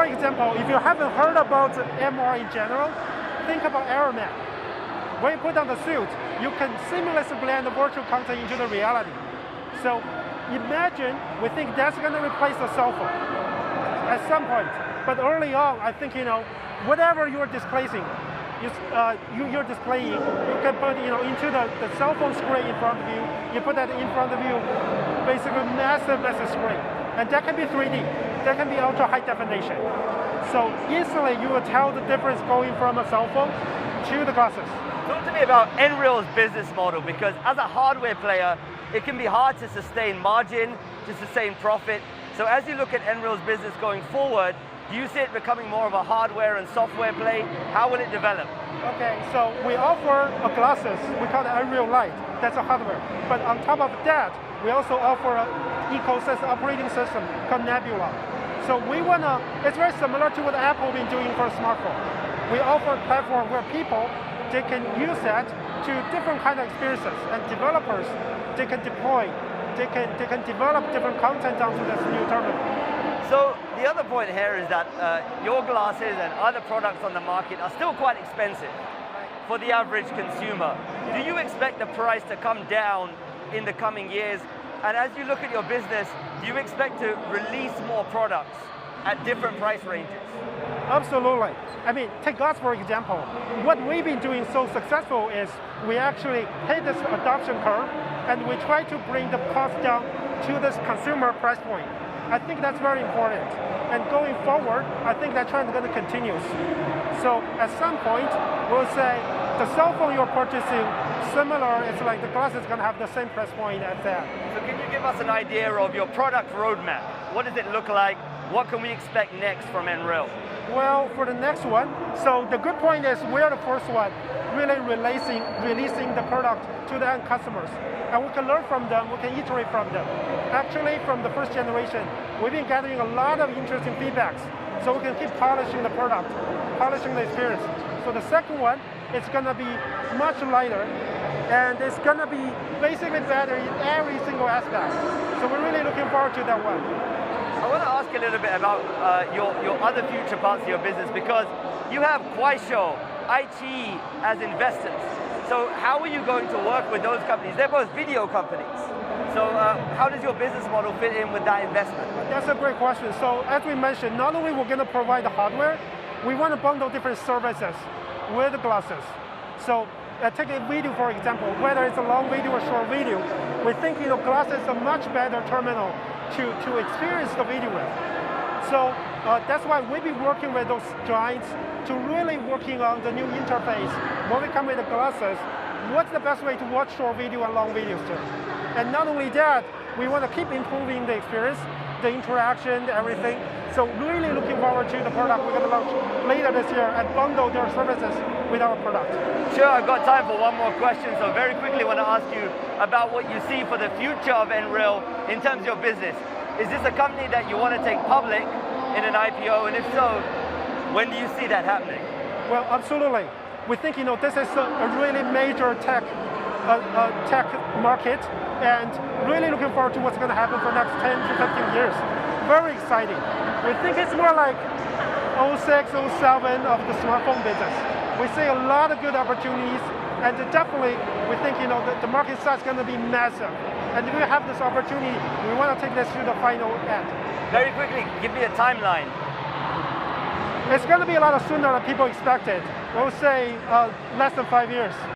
for example, if you haven't heard about MR in general, think about Airman. When you put on the suit, you can seamlessly blend the virtual content into the reality. So imagine, we think that's going to replace the cell phone at some point. But early on, I think, whatever you're displacing, you're displaying, you can put into the cell phone screen in front of you. You put that in front of you, basically massive screen. And that can be 3D. That can be ultra high definition. So easily you will tell the difference going from a cell phone to the glasses. Talk to me about Nreal's business model, because as a hardware player, it can be hard to sustain margin, to sustain profit. So as you look at Nreal's business going forward, do you see it becoming more of a hardware and software play? How will it develop? Okay, so we offer glasses, we call it Unreal Light, that's a hardware. But on top of that, we also offer an ecosystem operating system called Nebula. So it's very similar to what Apple has been doing for a smartphone. We offer a platform where people, they can use that to different kind of experiences, and developers, they can deploy, they can develop different content onto this new terminal. So the other point here is that your glasses and other products on the market are still quite expensive for the average consumer. Do you expect the price to come down in the coming years? And as you look at your business, do you expect to release more products at different price ranges? Absolutely. I mean, take us for example. What we've been doing so successful is we actually hit this adoption curve and we try to bring the cost down to this consumer price point. I think that's very important. And going forward, I think that trend is going to continue. So at some point, we'll say the cell phone you're purchasing, similar, it's like the glass is going to have the same price point as that. So can you give us an idea of your product roadmap? What does it look like? What can we expect next from Enroll? Well, for the next one, so the good point is we're the first one really releasing the product to the end customers. And we can learn from them, we can iterate from them. Actually, from the first generation, we've been gathering a lot of interesting feedbacks. So we can keep polishing the product, polishing the experience. So the second one, it's going to be much lighter, and it's going to be basically better in every single aspect. So we're really looking forward to that one. I want to ask a little bit about your other future parts of your business, because you have Kuaishou, iQIYI as investors. So how are you going to work with those companies? They're both video companies. So how does your business model fit in with that investment? That's a great question. So as we mentioned, not only we're going to provide the hardware, we want to bundle different services with the glasses. So take a video, for example, whether it's a long video or short video, we think glasses is a much better terminal to experience the video with. So that's why we've been working with those giants to really working on the new interface. When we come with the glasses, what's the best way to watch short video and long videos too? And not only that, we want to keep improving the experience, the interaction, everything. So really looking forward to the product we're going to launch later this year and bundle their services with our product. Sure, I've got time for one more question. So very quickly I want to ask you about what you see for the future of Enroll in terms of your business. Is this a company that you want to take public in an IPO? And if so, when do you see that happening? Well, absolutely. We think this is a really major tech market, and really looking forward to what's going to happen for the next 10 to 15 years. Very exciting. We think it's more like 06, 07 of the smartphone business. We see a lot of good opportunities, and definitely we think the market size is going to be massive. And if we have this opportunity, we want to take this to the final end. Very quickly, give me a timeline. It's going to be a lot sooner than people expected. We'll say less than 5 years.